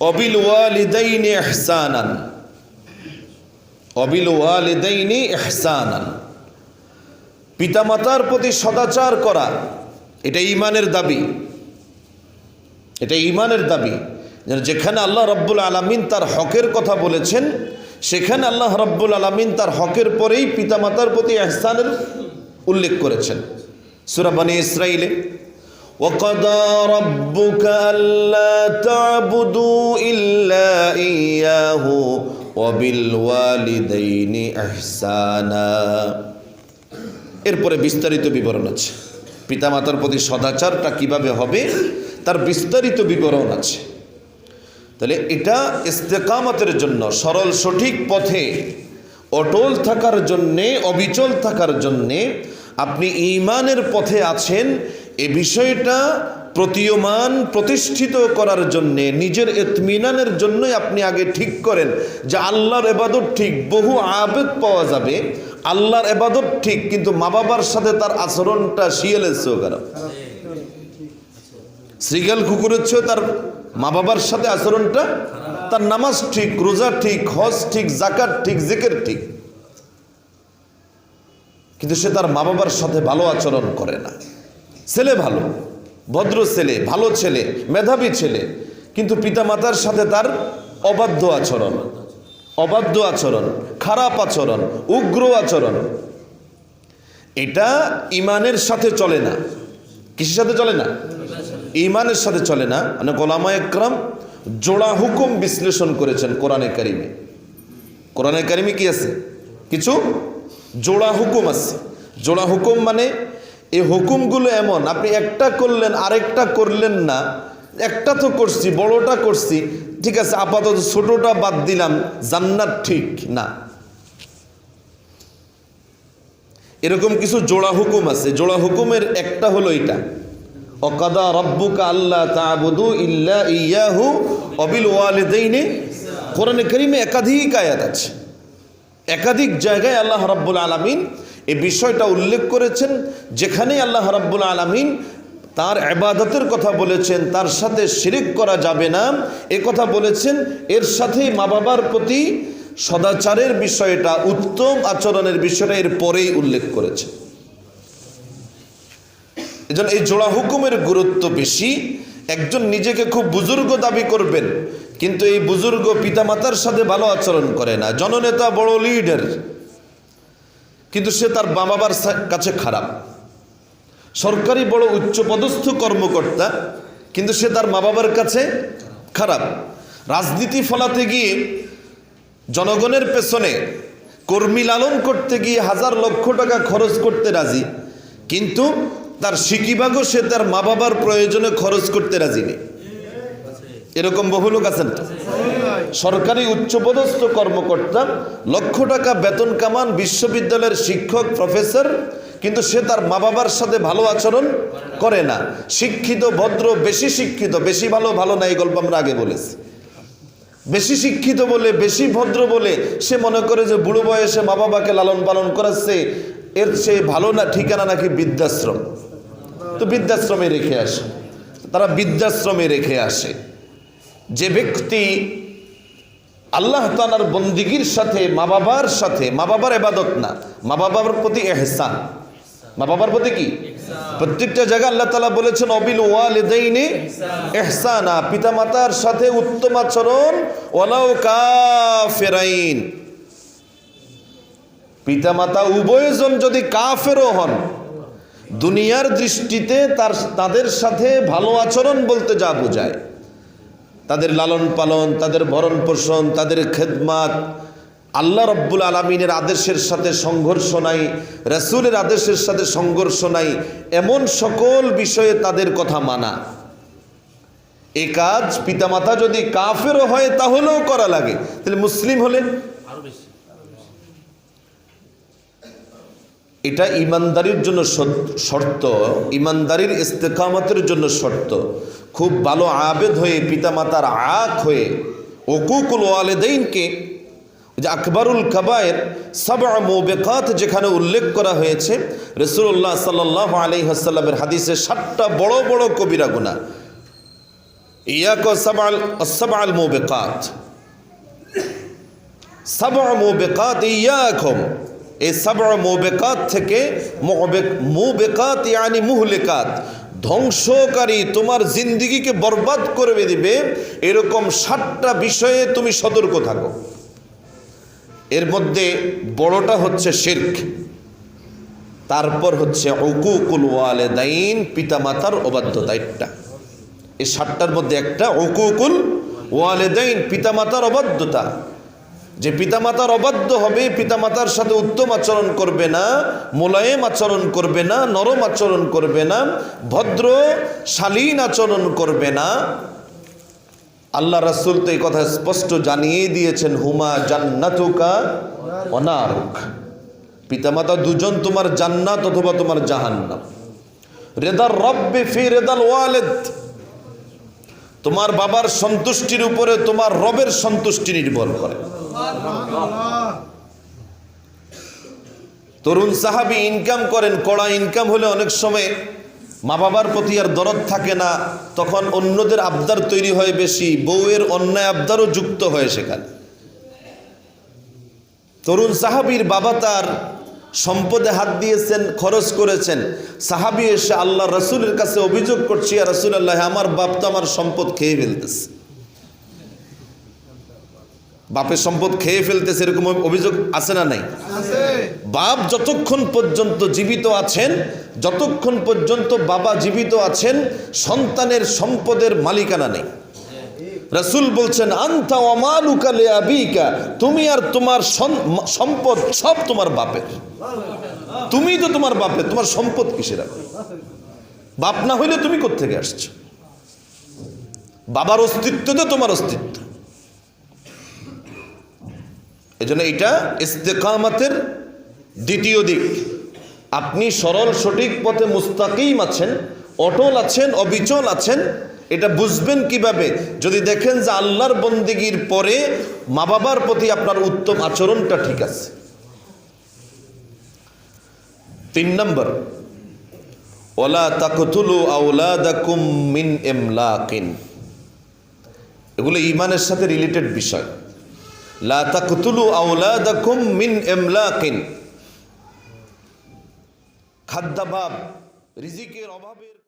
অবিল ওয়ালিদাইনি ইহসানান, অবিল ওয়ালিদাইনি ইহসানান, পিতামাতার প্রতি সদাচার করা, এটা ঈমানের দাবি। এটা ঈমানের দাবি। যেখানে আল্লাহ রাব্বুল আলামিন তার হকের কথা বলেছেন, সেখানে আল্লাহ রাব্বুল আলামিন তার হকের পরেই পিতামাতার প্রতি ইহসানের উল্লেখ করেছেন। সূরা বনী ইসরাঈলে وَقَضَى رَبُّكَ أَلَّا تَعْبُدُوا إِلَّا إِيَّاهُ وَبِالْوَالِدَيْنِ إِحْسَانًا। এরপরে বিস্তারিত বিবরণ আছে, পিতামাতার প্রতি সদাচারটা কিভাবে হবে তার বিস্তারিত বিবরণ আছে। তাহলে এটা ইস্তেকামতের জন্য, সরল সঠিক পথে অটল থাকার জন্যে, অবিচল থাকার জন্যে, আপনি ঈমানের পথে আছেন এ বিষয়টা প্রতীয়মান প্রতিষ্ঠিত করার জন্যে, নিজের ইতমিনানের জন্যই আপনি আগে ঠিক করেন যে আল্লাহর ইবাদত ঠিক, বহু আবেদ পাওয়া যাবে, আল্লাহর ইবাদত ঠিক, কিন্তু মা বাবার সাথে তার আচরণটা শিয়ালের চেয়েও খারাপ, শ্রীগাল কুকুরের চেয়েও তার মা বাবার সাথে আচরণটা, তার নামাজ ঠিক, রোজা ঠিক, হজ ঠিক, যাকাত ঠিক, জিকির ঠিক, কিন্তু সে তার মা বাবার সাথে ভালো আচরণ করে না। ছেলে ভালো, ভদ্র ছেলে, ভালো ছেলে, মেধাবী ছেলে, কিন্তু পিতামাতার সাথে তার অবাধ্য আচরণ, অবাধ্য আচরণ, খারাপ আচরণ, উগ্র আচরণ। এটা ঈমানের সাথে চলে না। কিসের সাথে চলে না? ঈমানের সাথে চলে না। মানে ওলামায়ে কেরাম জোড়া হুকুম বিশ্লেষণ করেছেন কোরআনে কারিমে। কোরআনে কারিমে কি আছে? কিছু জোড়া হুকুম আছে। জোড়া হুকুম মানে এই হুকুমগুলো এমন, আপনি একটা করলেন আরেকটা করলেন না, একটা তো করছি, বড়টা করছি, ঠিক আছে, আপাতত ছোটটা বাদ দিলাম, জান্নাত ঠিক না, এরকম কিছু জোড়া হুকুম আছে। জোড়া হুকুমের একটা হলো এটা, ওয়াকাদা রাব্বুকা আল্লা তা'বুদু ইল্লা ইয়াহু ওয়া বিল ওয়ালিদাইনি। কোরআনে কারিমে একাধিক আয়াত আছে, একাধিক জায়গায় আল্লাহ রাব্বুল আলামিন এই বিষয়টা উল্লেখ করেছেন, যেখানেই আল্লাহ রাব্বুল আলামিন তার ইবাদতের কথা বলেছেন, তার সাথে শিরক করা যাবে না এ কথা বলেছেন, এর সাথেই মা বাবার প্রতি সদাচারের বিষয়টা, উত্তম আচরণের বিষয়টা এর পরেই উল্লেখ করেছে। এজন্য এই জোড়া হুকুমের গুরুত্ব বেশি। একজন নিজেকে খুব বুজুর্গ দাবি করবেন, কিন্তু এই বুজুর্গ পিতামাতার সাথে ভালো আচরণ করে না, জননেতা, বড় লিডার, কিন্তু সে তার মা বাবার কাছে খারাপ, সরকারি বড় উচ্চপদস্থ কর্মকর্তা, কিন্তু সে তার মা বাবার কাছে খারাপ, রাজনীতি ফলাতে গিয়ে, জনগণের পেছনে কর্মী লালন করতে গিয়ে হাজার লক্ষ টাকা খরচ করতে রাজি, কিন্তু তার সিকিবাগও সে তার মা বাবার প্রয়োজনে খরচ করতে রাজি নেই। এরকম বহু লোক আছেন। সরকারি উচ্চপদস্থ কর্মকর্তা, লক্ষ টাকা বেতন কামান, বিশ্ববিদ্যালয়ের শিক্ষক, প্রফেসর, কিন্তু সে তার মা বাবার সাথে ভালো আচরণ করে না। শিক্ষিত, ভদ্র, বেশি শিক্ষিত, বেশি ভালো, ভালো না, এই গল্প আমরা আগে বলেছি। বেশি শিক্ষিত বলে, বেশি ভদ্র বলে সে মনে করে যে বুড়ো বয়সে মা বাবাকে লালন পালন করাচ্ছে, এর চেয়ে ভালো না ঠিকানা নাকি বৃদ্ধাশ্রম, তো বৃদ্ধাশ্রমে রেখে আসে, তারা বৃদ্ধাশ্রমে রেখে আসে। যে ব্যক্তি আল্লাহ তাআলার বন্দিগির সাথে, মা বাবার সাথে, মা বাবার ইবাদত না, মা বাবার প্রতি ইহসান, মা বাবার প্রতি কি? প্রত্যেকটা জায়গায় আল্লাহ তাআলা বলেছেন ওয়াবিল ওয়ালিদাইনি ইহসানা, পিতামাতার সাথে উত্তম আচরণ, ওয়ালাউ কাফিরাইন, পিতামাতা উভয়জন যদি কাফেরও হন, দুনিয়ার দৃষ্টিতে তাদের সাথে ভালো আচরণ বলতে যা বোঝায়, তাদের লালন পালন, তাদের ভরণ পোষণ, তাদের খেদমাত, আল্লাহ রাব্বুল আলামিনের আদেশের সাথে সংঘর্ষ নাই, রাসূলের আদেশের সাথে সংঘর্ষ নাই, এমন সকল বিষয়ে তাদের কথা মানা, এই কাজ পিতামাতা যদি কাফেরও হয় তাহলেও করা লাগে। তাহলে মুসলিম হলে এটা ইমানদারির জন্য শর্ত, ইমানদারির ইস্তেকামতের জন্য শর্ত। খুব ভালো আবেদ হয়ে, পিতামাতার আক হয়ে, উকুকুল ওয়ালিদাইনকে, যে আকবরুল কাবায়ের সাবআ মুবিকাত যেখানে উল্লেখ করা হয়েছে, রাসূলুল্লাহ সাল্লাল্লাহু আলাইহি ওয়াসাল্লামের হাদিসে 7টা বড় বড় কবিরা গুনাহ, ইয়াক সাবআল মুবিকাত, সাবআ মুবিকাত ইয়াকুম, এই সাবআ মুবিকাত থেকে, মুবিকাত ইয়ানি মুহলিকাত, ধ্বংসকারী, তোমার জিন্দেগিকে বরবাদ করে দিবে এরকম 7টা বিষয়ে তুমি সতর্ক থাকো। এর মধ্যে বড়টা হচ্ছে শিরক, তারপর হচ্ছে উকুকুল ওয়ালিদাইন, পিতামাতার অবাধ্যতা। এই 7টার মধ্যে একটা উকুকুল ওয়ালিদাইন, পিতামাতার অবাধ্যতা। যে পিতামাতার অবাধ্য হবে, পিতামাতার সাথে উত্তম আচরণ করবে না, মোলায়েম আচরণ করবে না, নরম আচরণ করবে না, ভদ্র শালীন আচরণ করবে না। আল্লাহ রাসূল তো এই কথা স্পষ্ট জানিয়ে দিয়েছেন, হুমা জান্নাতুকা ওয়া নারুক, পিতামাতা দুজন তোমার জান্নাত অথবা তোমার জাহান্নাম। রিদার রব্বি ফি রিদাল ওয়ালিদ, তোমার বাবার সন্তুষ্টির উপরে তোমার রবের সন্তুষ্টি নির্ভর করে। তরুণ সাহাবী ইনকাম করেন, কড়া ইনকাম হলে অনেক সময় মা বাবার প্রতি আর দরদ থাকে না, তখন অন্যদের আবদার তৈরি হয় বেশি, বউয়ের অন্যায় আবদারও যুক্ত হয় সেখানে। তরুণ সাহাবীর বাবা তার সম্পদে হাত দিয়েছেন, খরচ করেছেন। সাহাবী এসে আল্লাহ রাসূলের কাছে অভিযোগ করছে, ইয়া রাসূলুল্লাহ, আমার বাপ তো আমার সম্পদ খেয়ে ফেলতেছে। বাপের সম্পদ খেয়ে ফেলতেছে, এরকম অভিযোগ আছে না নাই? বাপ যতক্ষণ পর্যন্ত জীবিত আছেন, যতক্ষণ পর্যন্ত বাবা জীবিত আছেন, সন্তানের সম্পদের মালিকানা নেই। রাসূল বলছেন, আনতা ওয়া মালুকা লিআবিকা, তুমি আর তোমার সম্পদ সব তোমার বাপের। তুমি তো তোমার বাপের, তোমার সম্পদ কিসের? বাপ না হইলে তুমি কোত্থেকে আসছো? বাবার অস্তিত্ব তো তোমার অস্তিত্ব। এজন্য এটা ইস্তেকামাতের দ্বিতীয় দিক। আপনি সরল সঠিক পথে মুস্তাকিম আছেন, অটল আছেন, অবিচল আছেন, এটা বুঝবেন কিভাবে? যদি দেখেন যে আল্লাহর বন্দেগীর পরে মা বাবার প্রতি আপনার উত্তম আচরণটা ঠিক আছে। 3 নম্বর, ওয়ালা তাকতুলু আওলাদাকুম মিন ইমলাকিন, এগুলো ঈমানের সাথে রিলেটেড বিষয়। লা তাকতুলু আওলাদাকুম মিন ইমলাকিন, খাদ্যাভাব, রিজিকের অভাবের